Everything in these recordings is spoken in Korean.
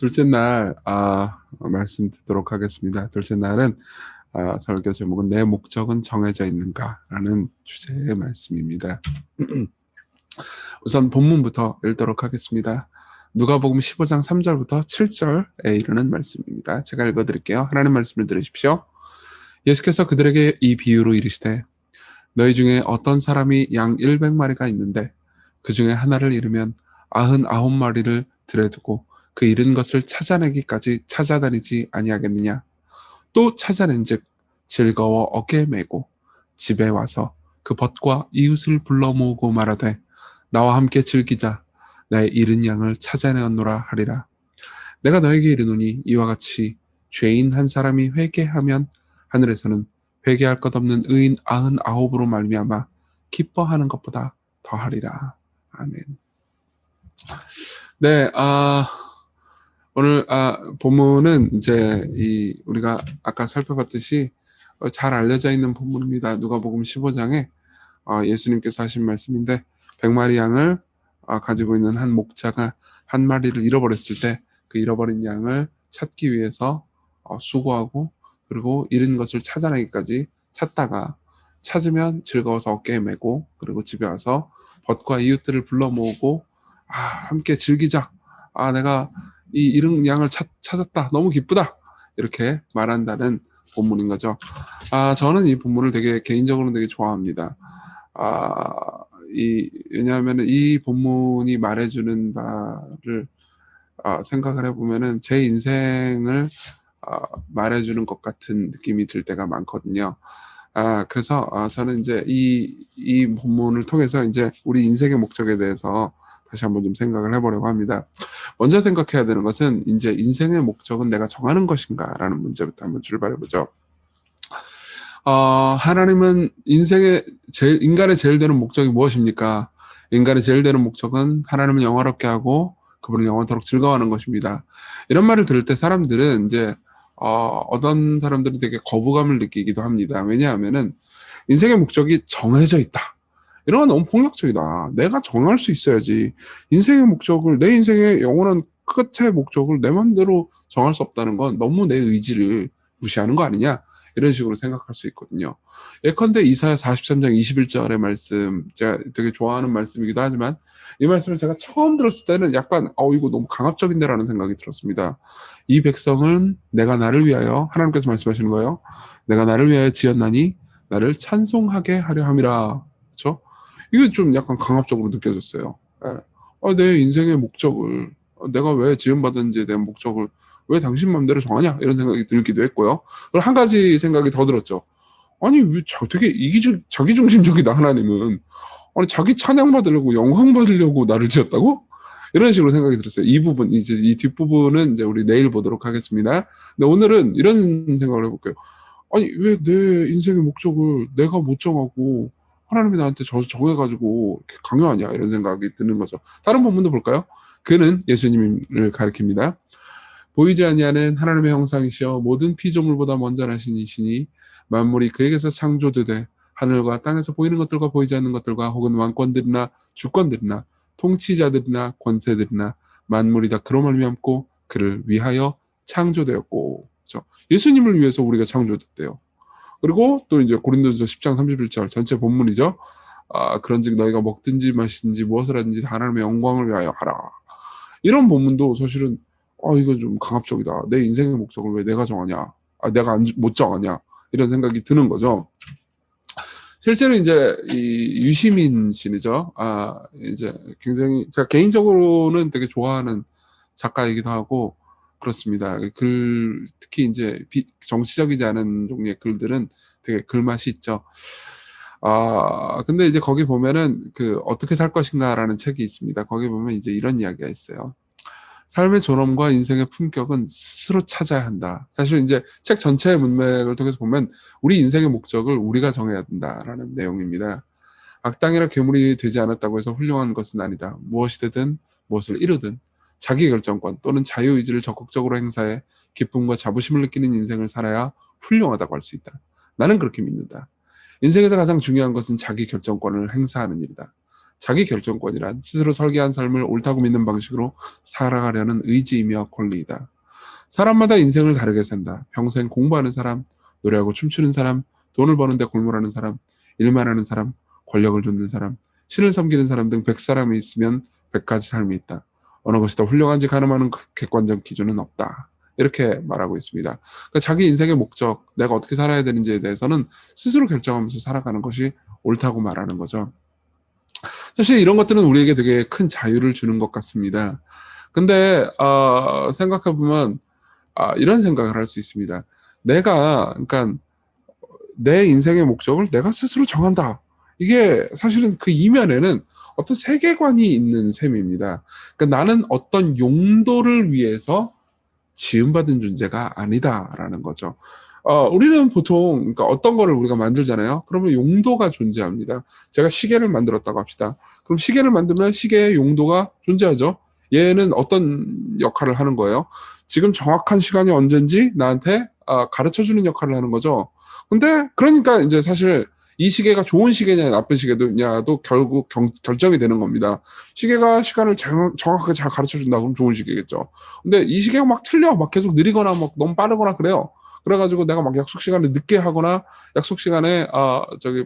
둘째 날 말씀 드리도록 하겠습니다. 둘째 날은 설교 제목은 내 목적은 정해져 있는가라는 주제의 말씀입니다. 우선 본문부터 읽도록 하겠습니다. 누가복음 15장 3절부터 7절에 이르는 말씀입니다. 제가 읽어드릴게요. 하나님 말씀을 들으십시오. 예수께서 그들에게 이 비유로 이르시되 너희 중에 어떤 사람이 양 100마리가 있는데 그 중에 하나를 잃으면 99마리를 들여두고 그 잃은 것을 찾아내기까지 찾아다니지 아니하겠느냐. 또 찾아낸즉 즐거워 어깨에 메고 집에 와서 그 벗과 이웃을 불러 모으고 말하되 나와 함께 즐기자. 나의 잃은 양을 찾아내었노라 하리라. 내가 너에게 이르노니 이와 같이 죄인 한 사람이 회개하면 하늘에서는 회개할 것 없는 의인 99으로 말미암아 기뻐하는 것보다 더하리라. 아멘. 네, 오늘 본문은 이제 우리가 아까 살펴봤듯이 잘 알려져 있는 본문입니다. 누가복음 15장에 예수님께서 하신 말씀인데 100마리 양을 가지고 있는 한 목자가 한 마리를 잃어버렸을 때 그 잃어버린 양을 찾기 위해서 수고하고 그리고 잃은 것을 찾아내기까지 찾다가 찾으면 즐거워서 어깨에 메고 그리고 집에 와서 벗과 이웃들을 불러 모으고 함께 즐기자. 내가 이 잃은 양을 찾았다. 너무 기쁘다. 이렇게 말한다는 본문인 거죠. 저는 이 본문을 되게 개인적으로 되게 좋아합니다. 왜냐하면 이 본문이 말해주는 바를 생각을 해보면은 제 인생을 말해주는 것 같은 느낌이 들 때가 많거든요. 그래서 저는 이제 이 본문을 통해서 이제 우리 인생의 목적에 대해서 다시 한번 좀 생각을 해보려고 합니다. 먼저 생각해야 되는 것은 이제 인생의 목적은 내가 정하는 것인가라는 문제부터 한번 출발해보죠. 하나님은 인간의 제일 되는 목적이 무엇입니까? 인간의 제일 되는 목적은 하나님을 영화롭게 하고 그분을 영원토록 즐거워하는 것입니다. 이런 말을 들을 때 사람들은 이제 어떤 사람들은 되게 거부감을 느끼기도 합니다. 왜냐하면은 인생의 목적이 정해져 있다. 이런 건 너무 폭력적이다. 내가 정할 수 있어야지. 인생의 목적을, 내 인생의 영원한 끝의 목적을 내 마음대로 정할 수 없다는 건 너무 내 의지를 무시하는 거 아니냐? 이런 식으로 생각할 수 있거든요. 예컨대 이사야 43장 21절의 말씀, 제가 되게 좋아하는 말씀이기도 하지만 이 말씀을 제가 처음 들었을 때는 약간 이거 너무 강압적인데 라는 생각이 들었습니다. 이 백성은 내가 나를 위하여, 하나님께서 말씀하시는 거예요. 내가 나를 위하여 지었나니 나를 찬송하게 하려 함이라. 그렇죠? 이게 좀 약간 강압적으로 느껴졌어요. 내 인생의 목적을, 내가 왜 지음받은지에 대한 목적을 왜 당신 맘대로 정하냐? 이런 생각이 들기도 했고요. 그리고 한 가지 생각이 더 들었죠. 아니, 왜 되게 자기중심적이다, 하나님은. 아니, 자기 찬양받으려고, 영광받으려고 나를 지었다고? 이런 식으로 생각이 들었어요. 이 부분, 이제 이 뒷부분은 이제 우리 내일 보도록 하겠습니다. 근데 오늘은 이런 생각을 해볼게요. 아니, 왜 내 인생의 목적을 내가 못 정하고 하나님이 나한테 정해가지고 이렇게 강요하냐? 이런 생각이 드는 거죠. 다른 본문도 볼까요? 그는 예수님을 가리킵니다. 보이지 아니하는 하나님의 형상이시여 모든 피조물보다 먼저 나신 이시니 만물이 그에게서 창조되되 하늘과 땅에서 보이는 것들과 보이지 않는 것들과 혹은 왕권들이나 주권들이나 통치자들이나 권세들이나 만물이 다 그로 말미암고 그를 위하여 창조되었고. 그렇죠? 예수님을 위해서 우리가 창조됐대요. 그리고 또 이제 고린도전서 10장 31절 전체 본문이죠. 그런즉 너희가 먹든지 마시든지 무엇을 하든지 하나님의 영광을 위하여 하라. 이런 본문도 사실은 이건 좀 강압적이다. 내 인생의 목적을 왜 내가 정하냐? 내가 못 정하냐? 이런 생각이 드는 거죠. 실제로 이제 이 유시민 씨죠. 이제 굉장히 제가 개인적으로는 되게 좋아하는 작가이기도 하고 그렇습니다. 특히 이제 정치적이지 않은 종류의 글들은 되게 글맛이 있죠. 근데 이제 거기 보면은 어떻게 살 것인가라는 책이 있습니다. 거기 보면 이제 이런 이야기가 있어요. 삶의 존엄과 인생의 품격은 스스로 찾아야 한다. 사실 이제 책 전체의 문맥을 통해서 보면 우리 인생의 목적을 우리가 정해야 된다라는 내용입니다. 악당이나 괴물이 되지 않았다고 해서 훌륭한 것은 아니다. 무엇이 되든 무엇을 이루든 자기 결정권 또는 자유의지를 적극적으로 행사해 기쁨과 자부심을 느끼는 인생을 살아야 훌륭하다고 할 수 있다. 나는 그렇게 믿는다. 인생에서 가장 중요한 것은 자기 결정권을 행사하는 일이다. 자기 결정권이란 스스로 설계한 삶을 옳다고 믿는 방식으로 살아가려는 의지이며 권리이다. 사람마다 인생을 다르게 산다. 평생 공부하는 사람, 노래하고 춤추는 사람, 돈을 버는데 골몰하는 사람, 일만 하는 사람, 권력을 쫓는 사람, 신을 섬기는 사람 등 100사람이 있으면 100가지 삶이 있다. 어느 것이 더 훌륭한지 가늠하는 객관적 기준은 없다. 이렇게 말하고 있습니다. 그러니까 자기 인생의 목적, 내가 어떻게 살아야 되는지에 대해서는 스스로 결정하면서 살아가는 것이 옳다고 말하는 거죠. 사실 이런 것들은 우리에게 되게 큰 자유를 주는 것 같습니다. 근데 생각해보면 이런 생각을 할 수 있습니다. 그러니까 내 인생의 목적을 내가 스스로 정한다. 이게 사실은 그 이면에는 어떤 세계관이 있는 셈입니다. 그러니까 나는 어떤 용도를 위해서 지음받은 존재가 아니다라는 거죠. 우리는 보통 그러니까 어떤 거를 우리가 만들잖아요. 그러면 용도가 존재합니다. 제가 시계를 만들었다고 합시다. 그럼 시계를 만들면 시계의 용도가 존재하죠. 얘는 어떤 역할을 하는 거예요? 지금 정확한 시간이 언젠지 나한테 가르쳐주는 역할을 하는 거죠. 근데 그러니까 이제 사실 이 시계가 좋은 시계냐 나쁜 시계냐도 결국 결정이 되는 겁니다. 시계가 시간을 정확하게 잘 가르쳐준다 그럼 좋은 시계겠죠. 근데 이 시계가 막 틀려 막 계속 느리거나 막 너무 빠르거나 그래요. 그래가지고 내가 막 약속 시간에 늦게 하거나 약속 시간에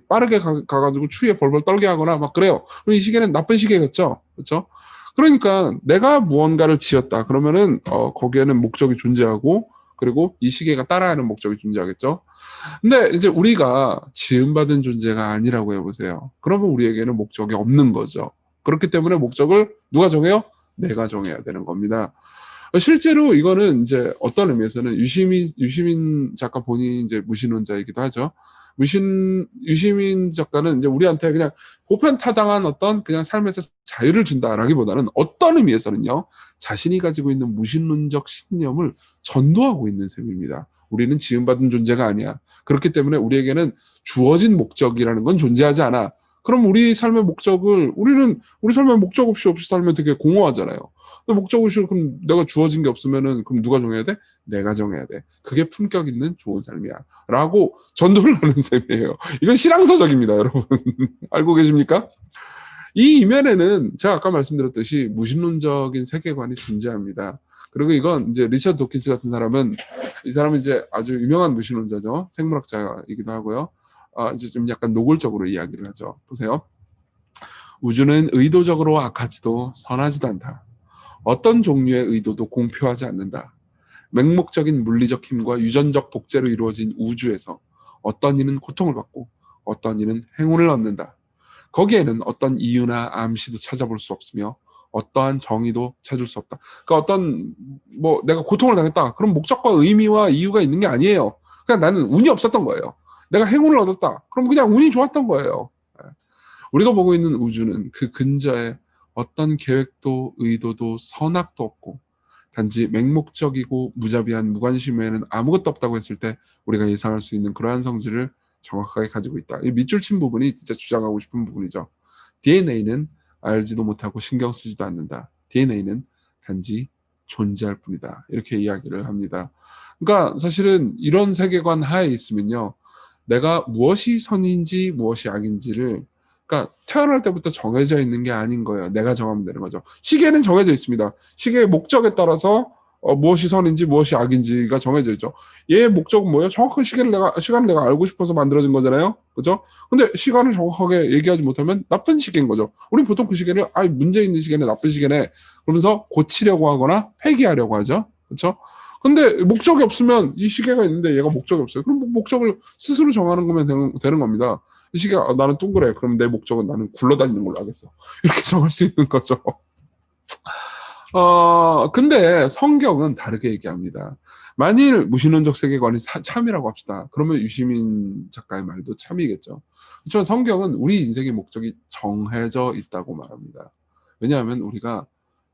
빠르게 가가지고 추위에 벌벌 떨게 하거나 막 그래요. 그럼 이 시계는 나쁜 시계겠죠, 그렇죠? 그러니까 내가 무언가를 지었다 그러면은 거기에는 목적이 존재하고 그리고 이 시계가 따라하는 목적이 존재하겠죠. 근데 이제 우리가 지음받은 존재가 아니라고 해보세요. 그러면 우리에게는 목적이 없는 거죠. 그렇기 때문에 목적을 누가 정해요? 내가 정해야 되는 겁니다. 실제로 이거는 이제 어떤 의미에서는 유시민 작가 본인이 이제 무신론자이기도 하죠. 유시민 작가는 이제 우리한테 그냥 보편타당한 어떤 그냥 삶에서 자유를 준다라기보다는 어떤 의미에서는요, 자신이 가지고 있는 무신론적 신념을 전도하고 있는 셈입니다. 우리는 지음받은 존재가 아니야. 그렇기 때문에 우리에게는 주어진 목적이라는 건 존재하지 않아. 그럼 우리 삶의 목적을, 우리 삶의 목적 없이 살면 되게 공허하잖아요. 목적 없이 그럼 내가 주어진 게 없으면은 그럼 누가 정해야 돼? 내가 정해야 돼. 그게 품격 있는 좋은 삶이야. 라고 전도를 하는 셈이에요. 이건 실황서적입니다, 여러분. 알고 계십니까? 이 이면에는 제가 아까 말씀드렸듯이 무신론적인 세계관이 존재합니다. 그리고 이건 이제 리처드 도킨스 같은 사람은 이 사람은 이제 아주 유명한 무신론자죠. 생물학자이기도 하고요. 이제 좀 약간 노골적으로 이야기를 하죠. 보세요. 우주는 의도적으로 악하지도 선하지도 않다. 어떤 종류의 의도도 공표하지 않는다. 맹목적인 물리적 힘과 유전적 복제로 이루어진 우주에서 어떤 이는 고통을 받고 어떤 이는 행운을 얻는다. 거기에는 어떤 이유나 암시도 찾아볼 수 없으며 어떠한 정의도 찾을 수 없다. 그러니까 내가 고통을 당했다. 그럼 목적과 의미와 이유가 있는 게 아니에요. 그냥 나는 운이 없었던 거예요. 내가 행운을 얻었다. 그럼 그냥 운이 좋았던 거예요. 우리가 보고 있는 우주는 그 근저에 어떤 계획도 의도도 선악도 없고 단지 맹목적이고 무자비한 무관심에는 아무것도 없다고 했을 때 우리가 예상할 수 있는 그러한 성질을 정확하게 가지고 있다. 이 밑줄 친 부분이 진짜 주장하고 싶은 부분이죠. DNA는 알지도 못하고 신경 쓰지도 않는다. DNA는 단지 존재할 뿐이다. 이렇게 이야기를 합니다. 그러니까 사실은 이런 세계관 하에 있으면요. 내가 무엇이 선인지 무엇이 악인지를 그러니까 태어날 때부터 정해져 있는 게 아닌 거예요. 내가 정하면 되는 거죠. 시계는 정해져 있습니다. 시계의 목적에 따라서 무엇이 선인지 무엇이 악인지가 정해져 있죠. 얘의 목적은 뭐예요? 정확한 시간을 내가 알고 싶어서 만들어진 거잖아요. 그죠? 근데 시간을 정확하게 얘기하지 못하면 나쁜 시계인 거죠. 우리 보통 그 시계를 문제 있는 시계네, 나쁜 시계네 그러면서 고치려고 하거나 폐기하려고 하죠. 그렇죠? 근데 목적이 없으면 이 시계가 있는데 얘가 목적이 없어요. 그럼 목적을 스스로 정하는 거면 되는 겁니다. 이 시계가 나는 둥그래. 그럼 내 목적은 나는 굴러다니는 걸로 하겠어. 이렇게 정할 수 있는 거죠. 근데 성경은 다르게 얘기합니다. 만일 무신론적 세계관이 참이라고 합시다. 그러면 유시민 작가의 말도 참이겠죠. 그렇지만 성경은 우리 인생의 목적이 정해져 있다고 말합니다. 왜냐하면 우리가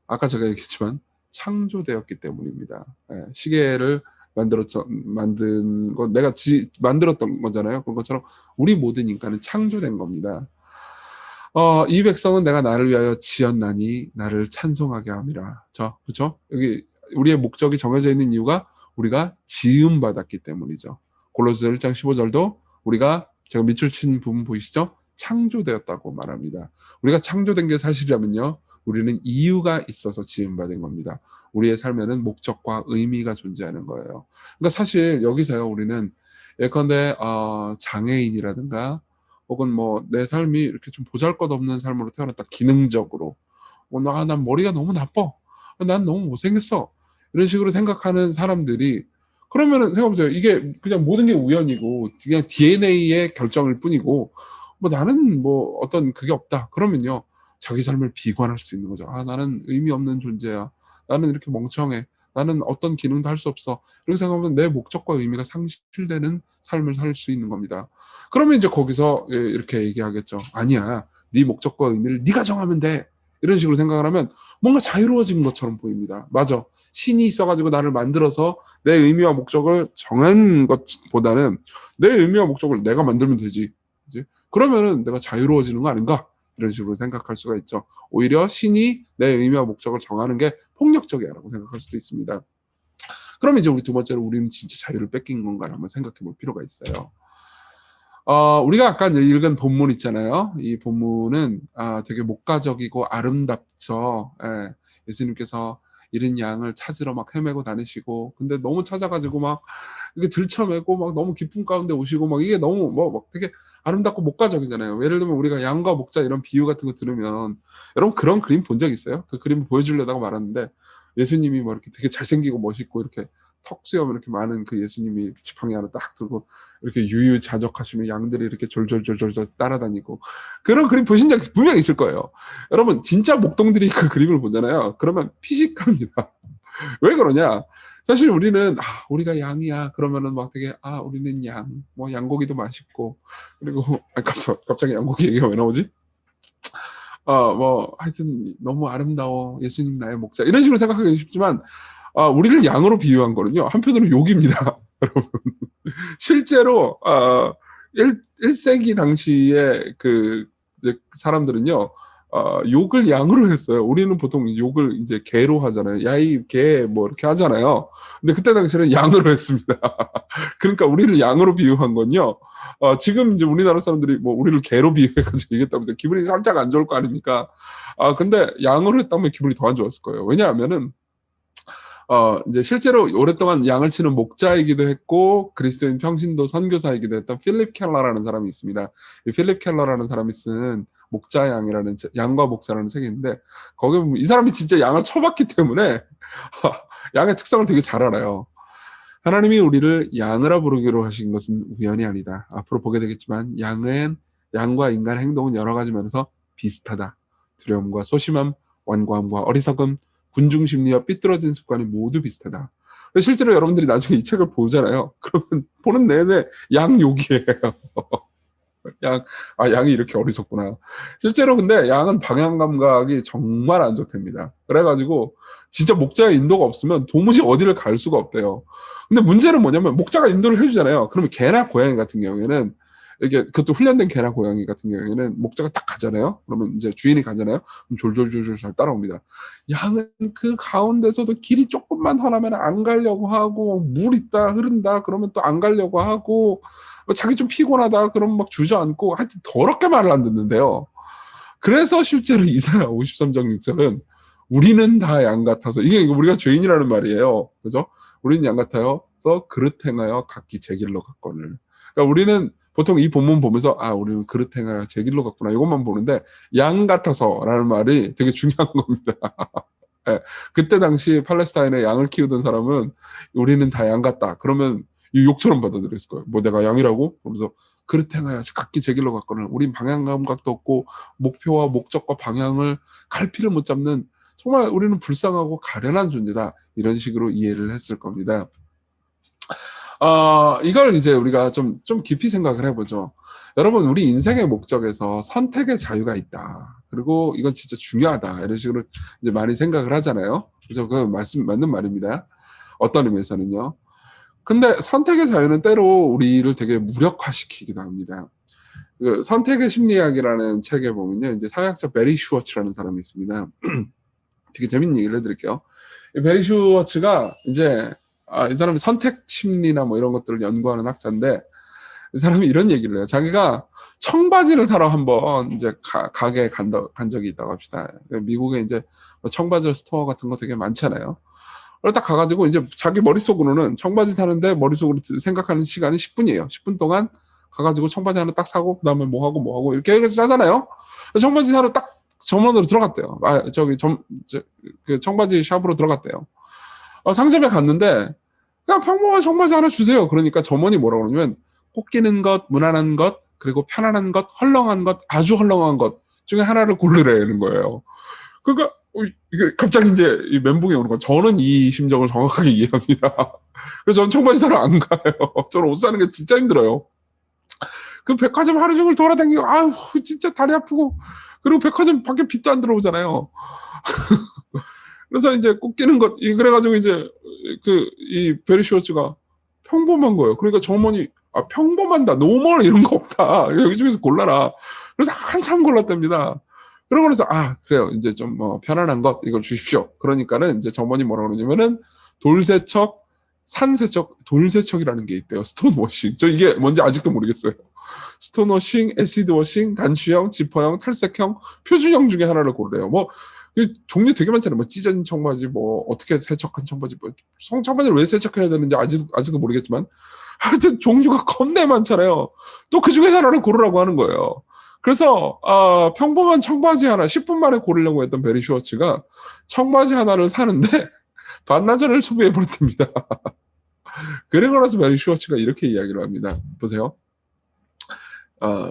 아까 제가 얘기했지만 창조되었기 때문입니다. 시계를 만든 건 내가 만들었던 거잖아요. 그런 것처럼 우리 모든 인간은 창조된 겁니다. 이 백성은 내가 나를 위하여 지었나니 나를 찬송하게 함이라. 그렇죠? 여기 우리의 목적이 정해져 있는 이유가 우리가 지음 받았기 때문이죠. 골로새 1장 15절도 우리가 제가 밑줄 친 부분 보이시죠? 창조되었다고 말합니다. 우리가 창조된 게 사실이라면요, 우리는 이유가 있어서 지음받은 겁니다. 우리의 삶에는 목적과 의미가 존재하는 거예요. 그러니까 사실 여기서요, 우리는 예컨대 장애인이라든가 혹은 뭐 내 삶이 이렇게 좀 보잘것없는 삶으로 태어났다, 기능적으로 난 머리가 너무 나빠, 난 너무 못생겼어, 이런 식으로 생각하는 사람들이, 그러면은 생각해보세요. 이게 그냥 모든 게 우연이고 그냥 DNA의 결정일 뿐이고 뭐 나는 뭐 어떤 그게 없다 그러면요, 자기 삶을 비관할 수 있는 거죠. 나는 의미 없는 존재야, 나는 이렇게 멍청해, 나는 어떤 기능도 할 수 없어, 이렇게 생각하면 내 목적과 의미가 상실되는 삶을 살 수 있는 겁니다. 그러면 이제 거기서 이렇게 얘기하겠죠. 아니야, 네 목적과 의미를 네가 정하면 돼, 이런 식으로 생각을 하면 뭔가 자유로워진 것처럼 보입니다. 맞아, 신이 있어가지고 나를 만들어서 내 의미와 목적을 정한 것보다는 내 의미와 목적을 내가 만들면 되지, 그치? 그러면은 내가 자유로워지는 거 아닌가, 이런 식으로 생각할 수가 있죠. 오히려 신이 내 의미와 목적을 정하는 게 폭력적이야라고 생각할 수도 있습니다. 그러면 이제 우리 두 번째로, 우리는 진짜 자유를 뺏긴 건가를 한번 생각해 볼 필요가 있어요. 우리가 아까 읽은 본문 있잖아요. 이 본문은 되게 목가적이고 아름답죠. 예. 예수님께서 잃은 양을 찾으러 막 헤매고 다니시고, 근데 너무 찾아가지고 막 이게 들쳐매고 막 너무 기쁨 가운데 오시고 막 이게 너무 막 되게 아름답고 목가적이잖아요. 예를 들면 우리가 양과 목자 이런 비유 같은 거 들으면, 여러분 그런 그림 본 적 있어요? 그 그림을 보여주려다가 말았는데, 예수님이 뭐 이렇게 되게 잘생기고 멋있고 이렇게 턱 수염 이렇게 많은 그 예수님이 이렇게 지팡이 하나 딱 들고 이렇게 유유자적하시면 양들이 이렇게 졸졸졸졸 따라다니고, 그런 그림 보신 적 분명히 있을 거예요. 여러분 진짜 목동들이 그 그림을 보잖아요. 그러면 피식합니다. 왜 그러냐? 사실 우리는 우리가 양이야 그러면은 막 되게 우리는 양, 뭐 양고기도 맛있고, 그리고 갑자기 양고기 얘기가 왜 나오지? 뭐 하여튼 너무 아름다워, 예수님 나의 목자, 이런 식으로 생각하기 쉽지만 우리를 양으로 비유한 거는요, 한편으로 욕입니다. 여러분 실제로 1세기 당시에 그 이제 사람들은요, 욕을 양으로 했어요. 우리는 보통 욕을 이제 개로 하잖아요. 야이 개 뭐 이렇게 하잖아요. 근데 그때 당시에는 양으로 했습니다. 그러니까 우리를 양으로 비유한 건요, 지금 이제 우리나라 사람들이 뭐 우리를 개로 비유해가지고 얘기했다고 해서 기분이 살짝 안 좋을 거 아닙니까? 근데 양으로 했다면 기분이 더 안 좋았을 거예요. 왜냐하면은 이제 실제로 오랫동안 양을 치는 목자이기도 했고 그리스도인 평신도 선교사이기도 했던 필립 켈러라는 사람이 있습니다. 이 필립 켈러라는 사람이 쓴 목자 양이라는 양과 목자라는 책이 있는데, 거기 보면 이 사람이 진짜 양을 쳐봤기 때문에 양의 특성을 되게 잘 알아요. 하나님이 우리를 양으로 부르기로 하신 것은 우연이 아니다. 앞으로 보게 되겠지만 양과 인간의 행동은 여러 가지 면에서 비슷하다. 두려움과 소심함, 완고함과 어리석음, 군중심리와 삐뚤어진 습관이 모두 비슷하다. 실제로 여러분들이 나중에 이 책을 보잖아요. 그러면 보는 내내 양욕이에요. 양이 이렇게 어리석구나. 실제로 근데 양은 방향 감각이 정말 안 좋답니다. 그래가지고 진짜 목자의 인도가 없으면 도무지 어디를 갈 수가 없대요. 근데 문제는 뭐냐면, 목자가 인도를 해주잖아요. 그러면 개나 고양이 같은 경우에는, 이게 그것도 훈련된 개나 고양이 같은 경우에는 목자가 딱 가잖아요. 그러면 이제 주인이 가잖아요. 그럼 졸졸졸졸 잘 따라옵니다. 양은 그 가운데서도 길이 조금만 헐하면 안 가려고 하고, 물 있다 흐른다 그러면 또 안 가려고 하고, 자기 좀 피곤하다 그러면 막 주저앉고, 하여튼 더럽게 말을 안 듣는데요. 그래서 실제로 이사야 53장 6절은 우리는 다 양 같아서, 이게 우리가 죄인이라는 말이에요. 그죠? 우리는 양 같아요. 그래서 그릇 행하여 각기 제 길로 갔거늘. 그러니까 우리는 보통 이 본문 보면서 우리는 그릇 행하여 제 길로 갔구나 이것만 보는데, 양 같아서라는 말이 되게 중요한 겁니다. 네. 그때 당시 팔레스타인에 양을 키우던 사람은 우리는 다 양 같다 그러면 이 욕처럼 받아들였을 거예요. 뭐 내가 양이라고? 그러면서 그릇 행하여 각기 제 길로 갔거늘. 우린 방향 감각도 없고 목표와 목적과 방향을 갈피를 못 잡는, 정말 우리는 불쌍하고 가련한 존재다, 이런 식으로 이해를 했을 겁니다. 이걸 이제 우리가 좀 깊이 생각을 해보죠. 여러분, 우리 인생의 목적에서 선택의 자유가 있다. 그리고 이건 진짜 중요하다, 이런 식으로 이제 많이 생각을 하잖아요. 그죠? 그건 맞는 말입니다. 어떤 의미에서는요. 근데 선택의 자유는 때로 우리를 되게 무력화시키기도 합니다. 그 선택의 심리학이라는 책에 보면요, 이제 사회학자 베리 슈워츠라는 사람이 있습니다. 되게 재밌는 얘기를 해드릴게요. 베리 슈워츠가 이제 이 사람이 선택 심리나 뭐 이런 것들을 연구하는 학자인데, 이 사람이 이런 얘기를 해요. 자기가 청바지를 사러 한번 이제 가게에 간 적이 있다고 합시다. 미국에 이제 청바지 스토어 같은 거 되게 많잖아요. 그걸 딱 가가지고 이제 자기 머릿속으로는 청바지 사는데 머릿속으로 생각하는 시간이 10분이에요. 10분 동안 가가지고 청바지 하나 딱 사고 그다음에 뭐 하고 이렇게 해서 짜잖아요. 청바지 사러 딱 점원으로 들어갔대요. 그 청바지 샵으로 들어갔대요. 상점에 갔는데 그냥 평범한 청바지 하나 주세요. 그러니까 점원이 뭐라고 그러냐면 꼭 끼는 것, 무난한 것, 그리고 편안한 것, 헐렁한 것, 아주 헐렁한 것 중에 하나를 고르라는 거예요. 그러니까 이게 갑자기 이제 이 멘붕이 오는 거예요. 저는 이 심정을 정확하게 이해합니다. 그래서 저는 청바지 사러 안 가요. 저는 옷 사는 게 진짜 힘들어요. 그 백화점 하루 종일 돌아다니고 아우 진짜 다리 아프고 그리고 백화점 밖에 빛도 안 들어오잖아요. 그래서 이제 꼭 끼는 것 그래가지고 이제 이 베리 슈워츠가 평범한 거예요. 그러니까 점원이 평범한다, 노멀 이런 거 없다. 여기 중에서 골라라. 그래서 한참 골랐답니다. 그러고 나서 그래요. 이제 좀 편안한 것 이걸 주십시오. 그러니까는 이제 점원이 뭐라 그러냐면은 돌세척, 산세척, 돌세척이라는 게 있대요. 스톤워싱. 저 이게 뭔지 아직도 모르겠어요. 스톤워싱, 애시드워싱, 단추형, 지퍼형, 탈색형, 표준형 중에 하나를 고르래요. 뭐 종류 되게 많잖아요. 뭐 찢어진 청바지, 뭐 어떻게 세척한 청바지, 뭐 청바지를 왜 세척해야 되는지 아직도 모르겠지만 하여튼 종류가 겁내 많잖아요. 또 그 중에 하나를 고르라고 하는 거예요. 그래서 평범한 청바지 하나 10분 만에 고르려고 했던 베리 슈워츠가 청바지 하나를 사는데 반나절을 소비해버렸답니다. 그리고 나서 베리 슈워츠가 이렇게 이야기를 합니다. 보세요.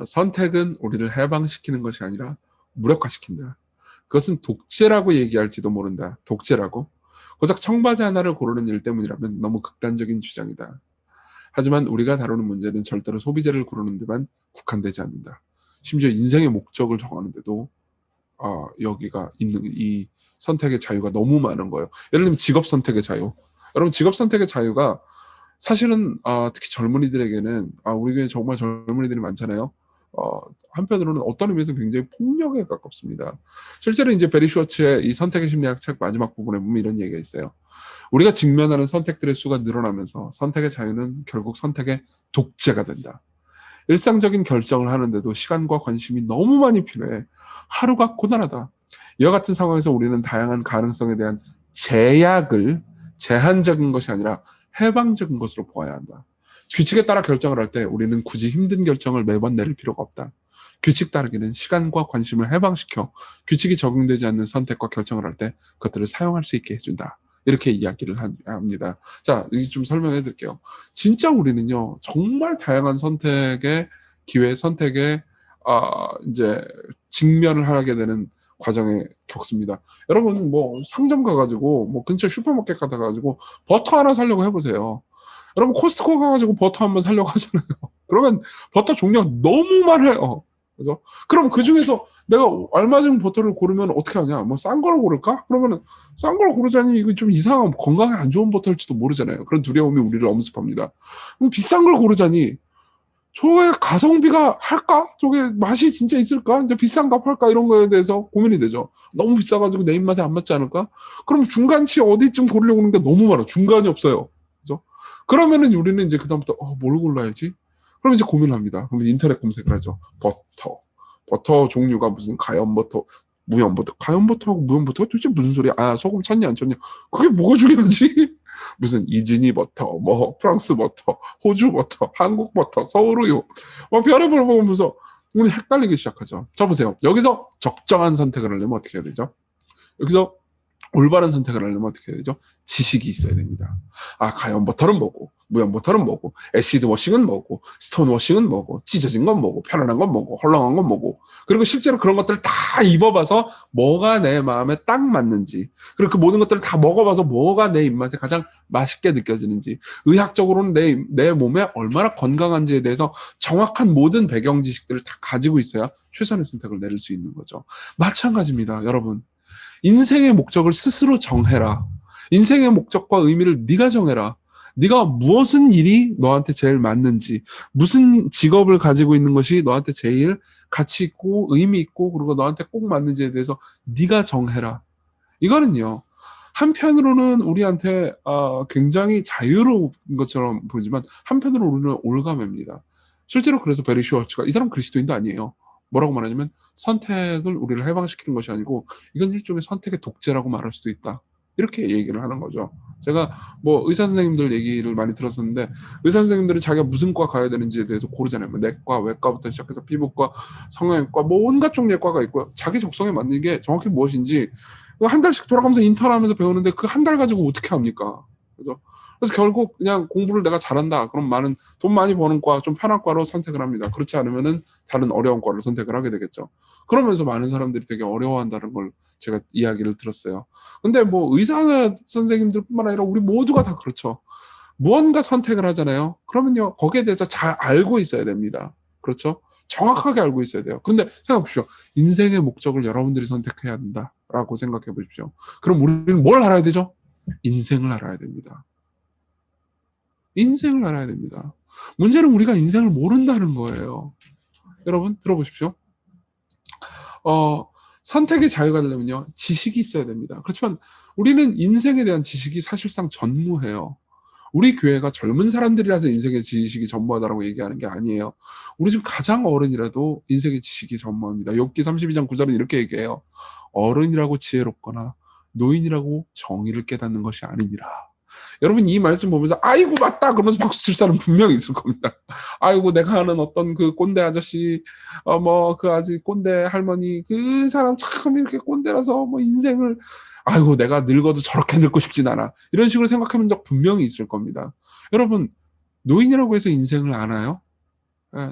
선택은 우리를 해방시키는 것이 아니라 무력화시킨다. 그것은 독재라고 얘기할지도 모른다. 독재라고. 고작 청바지 하나를 고르는 일 때문이라면 너무 극단적인 주장이다. 하지만 우리가 다루는 문제는 절대로 소비재를 고르는 데만 국한되지 않는다. 심지어 인생의 목적을 정하는데도 여기가 있는 이 선택의 자유가 너무 많은 거예요. 예를 들면 직업 선택의 자유. 여러분 직업 선택의 자유가 사실은 특히 젊은이들에게는 우리 교회 정말 젊은이들이 많잖아요. 한편으로는 어떤 의미에서 굉장히 폭력에 가깝습니다. 실제로 이제 베리 슈워츠의 이 선택의 심리학 책 마지막 부분에 보면 이런 얘기가 있어요. 우리가 직면하는 선택들의 수가 늘어나면서 선택의 자유는 결국 선택의 독재가 된다. 일상적인 결정을 하는데도 시간과 관심이 너무 많이 필요해. 하루가 고단하다. 이와 같은 상황에서 우리는 다양한 가능성에 대한 제한적인 것이 아니라 해방적인 것으로 보아야 한다. 규칙에 따라 결정을 할 때 우리는 굳이 힘든 결정을 매번 내릴 필요가 없다. 규칙 따르기는 시간과 관심을 해방시켜 규칙이 적용되지 않는 선택과 결정을 할 때 그것들을 사용할 수 있게 해준다. 이렇게 이야기를 합니다. 자, 이제 좀 설명해 드릴게요. 진짜 우리는요, 정말 다양한 선택의 기회, 선택에 이제 직면을 하게 되는 과정에 겪습니다. 여러분 뭐 상점 가가지고 뭐 근처 슈퍼마켓 가가지고 버터 하나 사려고 해보세요. 여러분 코스트코 가가지고 버터 한번 사려고 하잖아요. 그러면 버터 종류가 너무 많아요. 그죠? 그럼 그 중에서 내가 알맞은 버터를 고르면 어떻게 하냐? 뭐 싼 걸 고를까? 그러면은 싼 걸 고르자니 이거 좀 이상한 건강에 안 좋은 버터일지도 모르잖아요. 그런 두려움이 우리를 엄습합니다. 그럼 비싼 걸 고르자니 저게 가성비가 할까? 저게 맛이 진짜 있을까? 이제 비싼 값 할까? 이런 거에 대해서 고민이 되죠. 너무 비싸가지고 내 입맛에 안 맞지 않을까? 그럼 중간치 어디쯤 고르려고 하는 게 너무 많아. 중간이 없어요. 그죠? 그러면은 우리는 이제 그다음부터 뭘 골라야지? 그럼 이제 고민을 합니다. 그럼 인터넷 검색을 하죠. 버터 종류가 무슨 가염버터, 무염버터, 가염버터하고 무염버터가 도대체 무슨 소리야? 소금 쳤냐 안 쳤냐? 그게 뭐가 중요하지? 무슨 이즈니 버터, 뭐 프랑스 버터, 호주 버터, 한국 버터, 서울우유, 별의별 보면서 우리 헷갈리기 시작하죠. 자 보세요. 여기서 적정한 선택을 하려면 어떻게 해야 되죠? 여기서 올바른 선택을 하려면 어떻게 해야 되죠? 지식이 있어야 됩니다. 가염버터는 뭐고, 무염버터는 뭐고, 애시드워싱은 뭐고, 스톤워싱은 뭐고, 찢어진 건 뭐고, 편안한 건 뭐고, 헐렁한 건 뭐고, 그리고 실제로 그런 것들을 다 입어봐서 뭐가 내 마음에 딱 맞는지, 그리고 그 모든 것들을 다 먹어봐서 뭐가 내 입맛에 가장 맛있게 느껴지는지, 의학적으로는 내 몸에 얼마나 건강한지에 대해서 정확한 모든 배경 지식들을 다 가지고 있어야 최선의 선택을 내릴 수 있는 거죠. 마찬가지입니다, 여러분. 인생의 목적을 스스로 정해라. 인생의 목적과 의미를 네가 정해라. 네가 무엇은 일이 너한테 제일 맞는지, 무슨 직업을 가지고 있는 것이 너한테 제일 가치 있고 의미 있고 그리고 너한테 꼭 맞는지에 대해서 네가 정해라. 이거는요. 한편으로는 우리한테 굉장히 자유로운 것처럼 보이지만 한편으로 우리는 올가매입니다. 실제로 그래서 베리 슈월츠가 이 사람 그리스도인도 아니에요. 뭐라고 말하냐면 선택을 우리를 해방시키는 것이 아니고 이건 일종의 선택의 독재라고 말할 수도 있다. 이렇게 얘기를 하는 거죠. 제가 뭐 의사 선생님들 얘기를 많이 들었었는데 의사 선생님들은 자기가 무슨 과 가야 되는지에 대해서 고르잖아요. 뭐 내과, 외과부터 시작해서 피부과, 성형외과, 뭐 온갖 종류의 과가 있고요. 자기 적성에 맞는 게 정확히 무엇인지 한 달씩 돌아가면서 인턴하면서 배우는데 그 한 달 가지고 어떻게 합니까? 그죠? 그래서 결국 그냥 공부를 내가 잘한다. 그럼 많은 돈 많이 버는 과, 좀 편한 과로 선택을 합니다. 그렇지 않으면은 다른 어려운 과를 선택을 하게 되겠죠. 그러면서 많은 사람들이 되게 어려워한다는 걸 제가 이야기를 들었어요. 근데 뭐 의사 선생님들뿐만 아니라 우리 모두가 다 그렇죠. 무언가 선택을 하잖아요. 그러면요, 거기에 대해서 잘 알고 있어야 됩니다. 그렇죠? 정확하게 알고 있어야 돼요. 근데 생각해 보십시오. 인생의 목적을 여러분들이 선택해야 된다라고 생각해 보십시오. 그럼 우리는 뭘 알아야 되죠? 인생을 알아야 됩니다. 인생을 알아야 됩니다. 문제는 우리가 인생을 모른다는 거예요. 여러분 들어보십시오. 선택의 자유가 되려면요, 지식이 있어야 됩니다. 그렇지만 우리는 인생에 대한 지식이 사실상 전무해요. 우리 교회가 젊은 사람들이라서 인생의 지식이 전무하다라고 얘기하는 게 아니에요. 우리 집 가장 어른이라도 인생의 지식이 전무합니다. 욥기 32장 9절은 이렇게 얘기해요. 어른이라고 지혜롭거나 노인이라고 정의를 깨닫는 것이 아니니라. 여러분 이 말씀 보면서 아이고 맞다 그러면서 박수 칠 사람 분명히 있을 겁니다. 아이고 내가 아는 어떤 그 꼰대 아저씨 뭐 그 아직 꼰대 할머니 그 사람 참 이렇게 꼰대라서 뭐 인생을 아이고 내가 늙어도 저렇게 늙고 싶진 않아 이런 식으로 생각하는 적 분명히 있을 겁니다. 여러분 노인이라고 해서 인생을 아나요?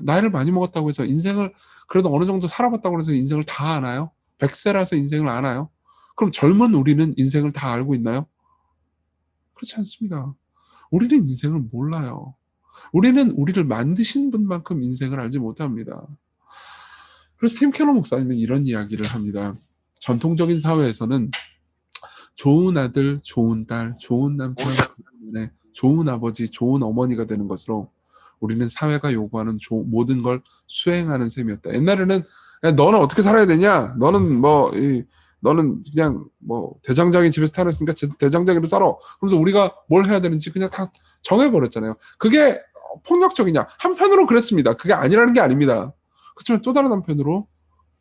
나이를 많이 먹었다고 해서 인생을 그래도 어느 정도 살아봤다고 해서 인생을 다 아나요? 100세라서 인생을 아나요? 그럼 젊은 우리는 인생을 다 알고 있나요? 그렇지 않습니다. 우리는 인생을 몰라요. 우리는 우리를 만드신 분만큼 인생을 알지 못합니다. 그래서 팀 켈러 목사님은 이런 이야기를 합니다. 전통적인 사회에서는 좋은 아들, 좋은 딸, 좋은 남편, 좋은 아버지, 좋은 어머니가 되는 것으로 우리는 사회가 요구하는 모든 걸 수행하는 셈이었다. 옛날에는 너는 어떻게 살아야 되냐? 너는 그냥 뭐 대장장이 집에서 태어났으니까 대장장이로 살아. 그래서 우리가 뭘 해야 되는지 그냥 다 정해버렸잖아요. 그게 폭력적이냐? 한편으로 그랬습니다. 그게 아니라는 게 아닙니다. 그렇지만 또 다른 한편으로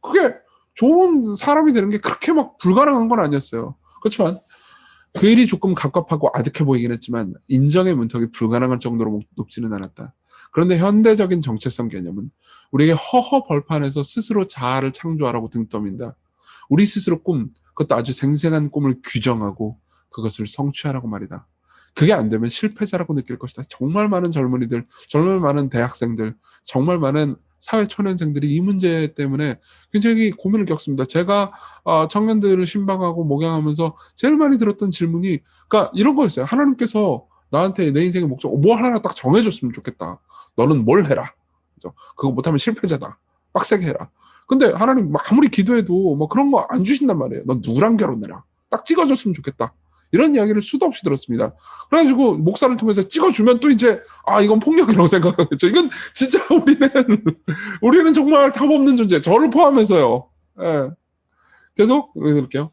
그게 좋은 사람이 되는 게 그렇게 막 불가능한 건 아니었어요. 그렇지만 그 일이 조금 갑갑하고 아득해 보이긴 했지만 인정의 문턱이 불가능할 정도로 높지는 않았다. 그런데 현대적인 정체성 개념은 우리에게 허허 벌판에서 스스로 자아를 창조하라고 등 떠민다. 우리 스스로 그것도 아주 생생한 꿈을 규정하고 그것을 성취하라고 말이다. 그게 안 되면 실패자라고 느낄 것이다. 정말 많은 젊은이들, 정말 많은 대학생들, 정말 많은 사회 초년생들이 이 문제 때문에 굉장히 고민을 겪습니다. 제가 청년들을 신방하고 목양하면서 제일 많이 들었던 질문이 그러니까 이런 거였어요. 하나님께서 나한테 내 인생의 목적 뭐 하나 딱 정해줬으면 좋겠다. 너는 뭘 해라. 그죠? 그거 못하면 실패자다. 빡세게 해라. 근데 하나님 아무리 기도해도 뭐 그런 거 안 주신단 말이에요. 넌 누구랑 결혼해라. 딱 찍어줬으면 좋겠다. 이런 이야기를 수도 없이 들었습니다. 그래가지고 목사를 통해서 찍어주면 또 이제 이건 폭력이라고 생각하겠죠. 이건 진짜 우리는 정말 답 없는 존재. 저를 포함해서요. 예. 계속 그럴게요.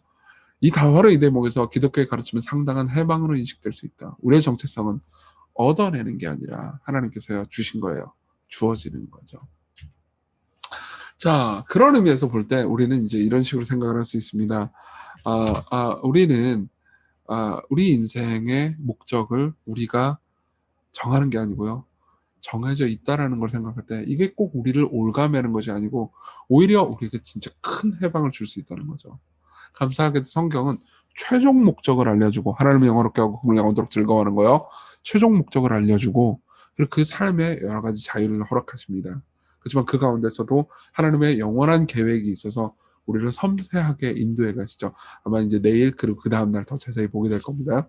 이 다화의 대목에서 기독교의 가르침은 상당한 해방으로 인식될 수 있다. 우리의 정체성은 얻어내는 게 아니라 하나님께서 주신 거예요. 주어지는 거죠. 자, 그런 의미에서 볼 때 우리는 이제 이런 식으로 생각을 할 수 있습니다. 우리는 우리 인생의 목적을 우리가 정하는 게 아니고요. 정해져 있다라는 걸 생각할 때 이게 꼭 우리를 올가매는 것이 아니고 오히려 우리에게 진짜 큰 해방을 줄 수 있다는 거죠. 감사하게도 성경은 최종 목적을 알려주고 하나님을 영화롭게 하고 그분을 영원토록 즐거워하는 거요. 최종 목적을 알려주고 그리고 그 삶에 여러 가지 자유를 허락하십니다. 그렇지만 그 가운데서도 하나님의 영원한 계획이 있어서 우리를 섬세하게 인도해 가시죠. 아마 이제 내일 그리고 그 다음날 더 자세히 보게 될 겁니다.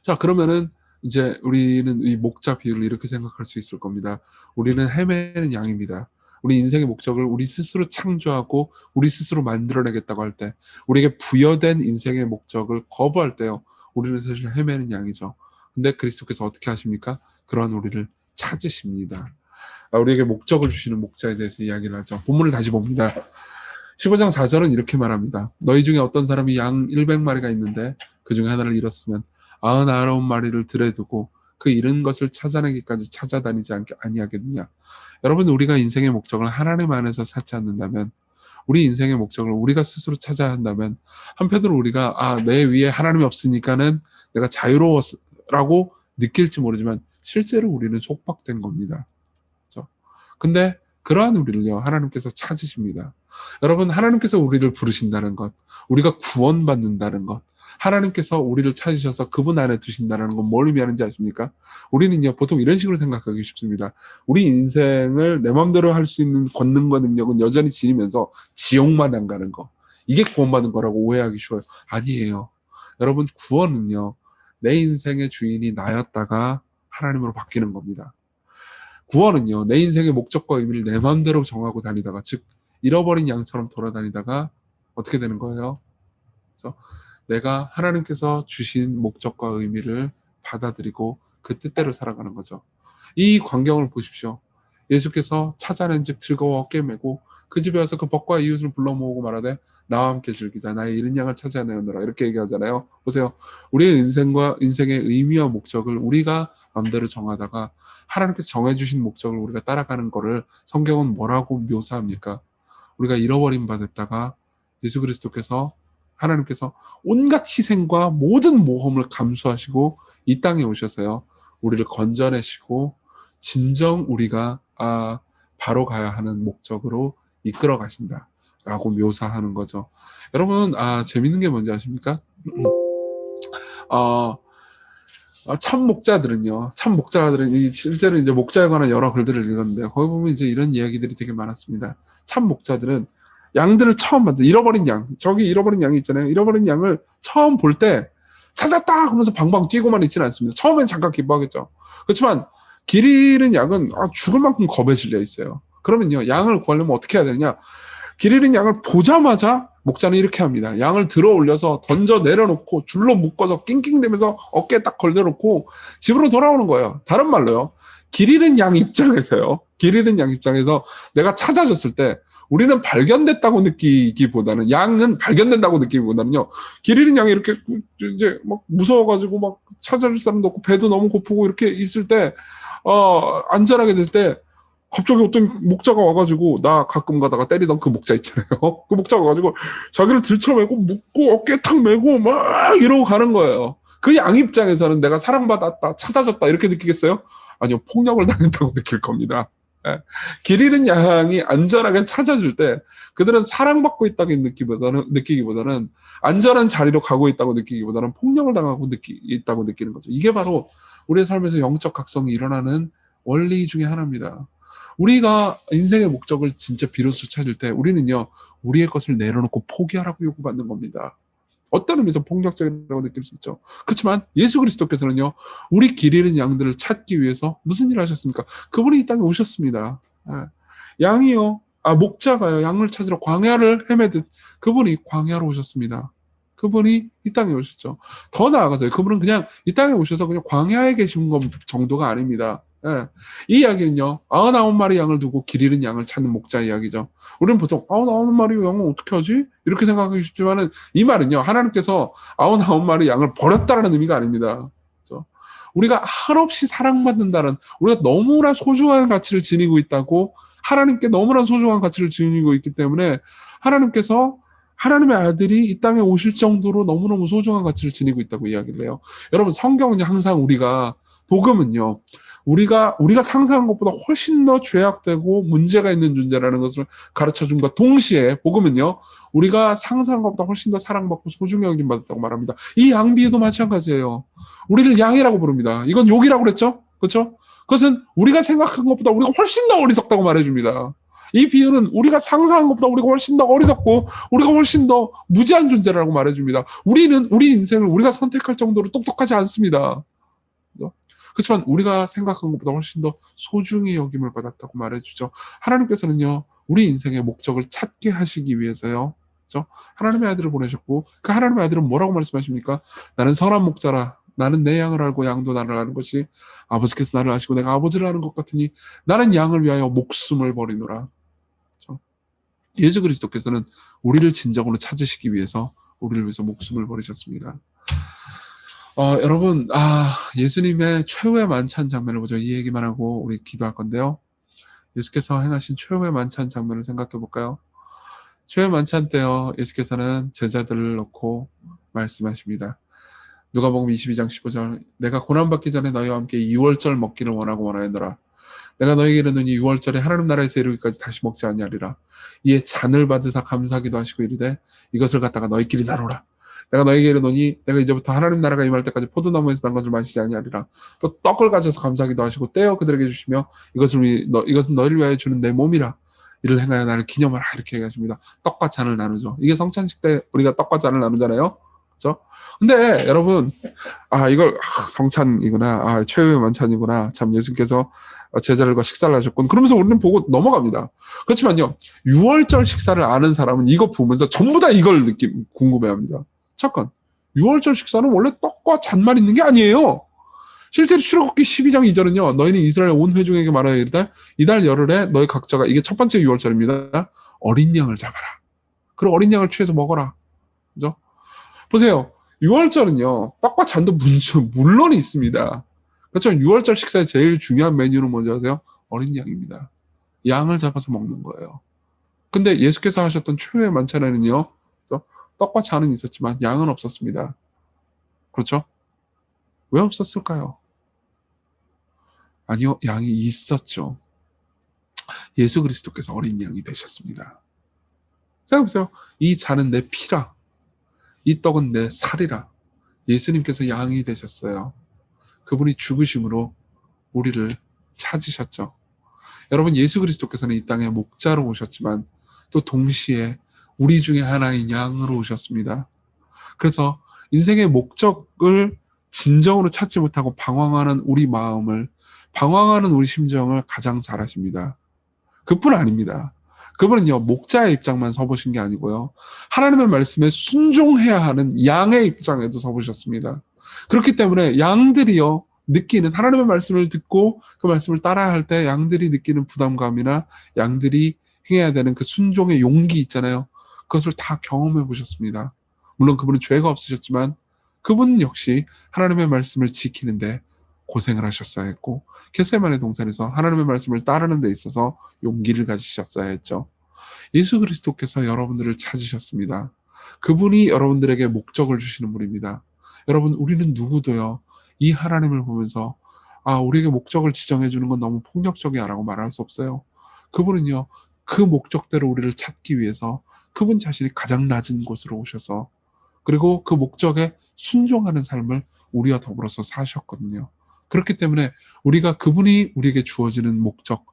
자, 그러면은 이제 우리는 이 목자 비유를 이렇게 생각할 수 있을 겁니다. 우리는 헤매는 양입니다. 우리 인생의 목적을 우리 스스로 창조하고 우리 스스로 만들어내겠다고 할 때 우리에게 부여된 인생의 목적을 거부할 때요. 우리는 사실 헤매는 양이죠. 근데 그리스도께서 어떻게 하십니까? 그런 우리를 찾으십니다. 우리에게 목적을 주시는 목자에 대해서 이야기를 하죠. 본문을 다시 봅니다. 15장 4절은 이렇게 말합니다. 너희 중에 어떤 사람이 양 100마리가 있는데 그 중에 하나를 잃었으면 99마리를 들에 두고 그 잃은 것을 찾아내기까지 찾아다니지 아니하겠느냐. 여러분, 우리가 인생의 목적을 하나님 안에서 찾지 않는다면, 우리 인생의 목적을 우리가 스스로 찾아야 한다면, 한편으로 우리가 내 위에 하나님이 없으니까는 내가 자유로워라고 느낄지 모르지만 실제로 우리는 속박된 겁니다. 그렇죠? 근데 그러한 우리를요, 하나님께서 찾으십니다. 여러분, 하나님께서 우리를 부르신다는 것, 우리가 구원받는다는 것, 하나님께서 우리를 찾으셔서 그분 안에 두신다는 건 뭘 의미하는지 아십니까? 우리는요, 보통 이런 식으로 생각하기 쉽습니다. 우리 인생을 내 마음대로 할 수 있는 권능과 능력은 여전히 지니면서 지옥만 안 가는 거. 이게 구원받는 거라고 오해하기 쉬워요. 아니에요. 여러분, 구원은요, 내 인생의 주인이 나였다가 하나님으로 바뀌는 겁니다. 구원은요, 내 인생의 목적과 의미를 내 마음대로 정하고 다니다가, 즉 잃어버린 양처럼 돌아다니다가 어떻게 되는 거예요? 그래서 내가 하나님께서 주신 목적과 의미를 받아들이고 그 뜻대로 살아가는 거죠. 이 광경을 보십시오. 예수께서 찾아낸 즉 즐거워 어깨 메고 그 집에 와서 그 벗과 이웃을 불러 모으고 말하되 나와 함께 즐기자. 나의 잃은 양을 찾아내오노라. 이렇게 얘기하잖아요. 보세요. 우리의 인생의 의미와 목적을 우리가 마음대로 정하다가 하나님께서 정해주신 목적을 우리가 따라가는 거를 성경은 뭐라고 묘사합니까? 우리가 잃어버린 바 됐다가 예수 그리스도께서, 하나님께서 온갖 희생과 모든 모험을 감수하시고 이 땅에 오셔서요, 우리를 건져내시고 진정 우리가 바로 가야 하는 목적으로 이끌어 가신다라고 묘사하는 거죠. 여러분, 재밌는 게 뭔지 아십니까? 참 목자들은 실제로 이제 목자에 관한 여러 글들을 읽었는데 거기 보면 이제 이런 이야기들이 되게 많았습니다. 참 목자들은 양들을 처음 만든 잃어버린 양, 저기 잃어버린 양이 있잖아요. 잃어버린 양을 처음 볼 때 찾았다 그러면서 방방 뛰고만 있지는 않습니다. 처음엔 잠깐 기뻐하겠죠. 그렇지만 길 잃은 양은 죽을 만큼 겁에 질려 있어요. 그러면요, 양을 구하려면 어떻게 해야 되느냐? 길 잃은 양을 보자마자 목자는 이렇게 합니다. 양을 들어 올려서 던져 내려놓고 줄로 묶어서 낑낑대면서 어깨에 딱 걸려놓고 집으로 돌아오는 거예요. 다른 말로요, 길 잃은 양 입장에서 내가 찾아졌을 때 우리는 발견됐다고 느끼기보다는, 양은 발견된다고 느끼기보다는요, 길 잃은 양이 이렇게 이제 막 무서워가지고 막 찾아줄 사람도 없고 배도 너무 고프고 이렇게 있을 때, 안전하게 될 때 갑자기 어떤 목자가 와가지고, 나 가끔 가다가 때리던 그 목자 있잖아요. 그 목자가 와가지고 자기를 들쳐매고 묶고 어깨에 탁 메고 막 이러고 가는 거예요. 그 양 입장에서는 내가 사랑받았다, 찾아졌다 이렇게 느끼겠어요? 아니요, 폭력을 당했다고 느낄 겁니다. 길 잃은 양이 안전하게 찾아줄 때 그들은 사랑받고 있다고 느끼기보다는 안전한 자리로 가고 있다고 느끼기보다는 폭력을 당하고 있다고 느끼는 거죠. 이게 바로 우리의 삶에서 영적 각성이 일어나는 원리 중에 하나입니다. 우리가 인생의 목적을 진짜 비로소 찾을 때 우리는요, 우리의 것을 내려놓고 포기하라고 요구받는 겁니다. 어떤 의미에서 폭력적이라고 느낄 수 있죠. 그렇지만 예수 그리스도께서는요, 우리 길 잃은 양들을 찾기 위해서 무슨 일을 하셨습니까? 그분이 이 땅에 오셨습니다. 양이요, 목자가요, 양을 찾으러 광야를 헤매듯 그분이 광야로 오셨습니다. 그분이 이 땅에 오셨죠. 더 나아가서요, 그분은 그냥 이 땅에 오셔서 그냥 광야에 계신 것 정도가 아닙니다. 이 이야기는요, 99마리 양을 두고 길 잃은 양을 찾는 목자 이야기죠. 우리는 보통 99마리 양은 어떻게 하지? 이렇게 생각하기 쉽지만은 이 말은요, 하나님께서 99마리 양을 버렸다라는 의미가 아닙니다. 그렇죠? 우리가 한없이 사랑받는다는, 우리가 너무나 소중한 가치를 지니고 있다고, 하나님께 너무나 소중한 가치를 지니고 있기 때문에 하나님께서 하나님의 아들이 이 땅에 오실 정도로 너무너무 소중한 가치를 지니고 있다고 이야기를 해요. 여러분, 성경은 항상 복음은요, 우리가 상상한 것보다 훨씬 더 죄악되고 문제가 있는 존재라는 것을 가르쳐준과 동시에 복음은요, 우리가 상상한 것보다 훨씬 더 사랑받고 소중히 여김받았다고 말합니다. 이 양비도 마찬가지예요. 우리를 양이라고 부릅니다. 이건 욕이라고 그랬죠? 그렇죠? 그것은 우리가 생각한 것보다 우리가 훨씬 더 어리석다고 말해줍니다. 이 비유는 우리가 상상한 것보다 우리가 훨씬 더 어리석고 우리가 훨씬 더 무지한 존재라고 말해줍니다. 우리는 우리 인생을 우리가 선택할 정도로 똑똑하지 않습니다. 그렇지만 우리가 생각한 것보다 훨씬 더 소중히 여김을 받았다고 말해주죠. 하나님께서는요, 우리 인생의 목적을 찾게 하시기 위해서요, 그렇죠? 하나님의 아들을 보내셨고, 그 하나님의 아들은 뭐라고 말씀하십니까? 나는 선한 목자라. 나는 내 양을 알고 양도 나를 아는 것이 아버지께서 나를 아시고 내가 아버지를 아는 것 같으니 나는 양을 위하여 목숨을 버리노라. 그렇죠? 예수 그리스도께서는 우리를 진정으로 찾으시기 위해서 우리를 위해서 목숨을 버리셨습니다. 여러분, 예수님의 최후의 만찬 장면을 보죠. 이 얘기만 하고 우리 기도할 건데요. 예수께서 행하신 최후의 만찬 장면을 생각해 볼까요? 최후의 만찬 때요, 예수께서는 제자들을 놓고 말씀하십니다. 누가복음 22장 15절, 내가 고난받기 전에 너희와 함께 유월절 먹기를 원하고 원하였노라. 내가 너희에게 이르노니 유월절에 하나님 나라에서 이르기까지 다시 먹지 아니하리라. 이에 잔을 받으사 감사하기도 하시고 이르되 이것을 갖다가 너희끼리 나누라. 내가 너희에게 이르노니 내가 이제부터 하나님 나라가 임할 때까지 포도나무에서 난 것을 마시지 아니하리라. 또 떡을 가져서 감사하기도 하시고 떼어 그들에게 주시며 이것은 너희를 위하여 주는 내 몸이라. 이를 행하여 나를 기념하라. 이렇게 얘기하십니다. 떡과 잔을 나누죠. 이게 성찬식 때 우리가 떡과 잔을 나누잖아요. 그렇죠? 근데 여러분, 이걸 성찬이구나, 최후의 만찬이구나, 참 예수님께서 제자들과 식사를 하셨군, 그러면서 우리는 보고 넘어갑니다. 그렇지만요, 6월절 식사를 아는 사람은 이거 보면서 전부 다 이걸 궁금해합니다. 잠깐, 6월절 식사는 원래 떡과 잔만 있는 게 아니에요. 실제로 출애굽기 12장 2절은요, 너희는 이스라엘 온 회중에게 말하여 이르되 이달 열흘에 너희 각자가, 이게 첫 번째 6월절입니다, 어린 양을 잡아라. 그리고 어린 양을 취해서 먹어라. 그죠? 보세요. 6월절은요, 떡과 잔도 물론 있습니다. 그렇지만 6월절 식사의 제일 중요한 메뉴는 뭔지 아세요? 어린 양입니다. 양을 잡아서 먹는 거예요. 근데 예수께서 하셨던 최후의 만찬에는요, 떡과 잔은 있었지만 양은 없었습니다. 그렇죠? 왜 없었을까요? 아니요, 양이 있었죠. 예수 그리스도께서 어린 양이 되셨습니다. 생각해보세요. 이 잔은 내 피라, 이 떡은 내 살이라. 예수님께서 양이 되셨어요. 그분이 죽으심으로 우리를 찾으셨죠. 여러분, 예수 그리스도께서는 이 땅에 목자로 오셨지만 또 동시에 우리 중에 하나인 양으로 오셨습니다. 그래서 인생의 목적을 진정으로 찾지 못하고 방황하는 우리 마음을, 방황하는 우리 심정을 가장 잘 아십니다. 그뿐 아닙니다. 그분은요, 목자의 입장만 서보신 게 아니고요, 하나님의 말씀에 순종해야 하는 양의 입장에도 서보셨습니다. 그렇기 때문에 양들이요, 느끼는, 하나님의 말씀을 듣고 그 말씀을 따라야 할 때 양들이 느끼는 부담감이나 양들이 행해야 되는 그 순종의 용기 있잖아요. 그것을 다 경험해 보셨습니다. 물론 그분은 죄가 없으셨지만 그분 역시 하나님의 말씀을 지키는데 고생을 하셨어야 했고, 겟세마네 동산에서 하나님의 말씀을 따르는 데 있어서 용기를 가지셨어야 했죠. 예수 그리스도께서 여러분들을 찾으셨습니다. 그분이 여러분들에게 목적을 주시는 분입니다. 여러분, 우리는 누구도요, 이 하나님을 보면서 우리에게 목적을 지정해 주는 건 너무 폭력적이야 라고 말할 수 없어요. 그분은요, 그 목적대로 우리를 찾기 위해서 그분 자신이 가장 낮은 곳으로 오셔서, 그리고 그 목적에 순종하는 삶을 우리와 더불어서 사셨거든요. 그렇기 때문에 우리가 그분이 우리에게 주어지는 목적,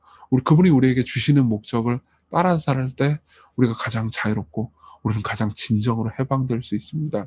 그분이 우리에게 주시는 목적을 따라서 살 때 우리가 가장 자유롭고 우리는 가장 진정으로 해방될 수 있습니다.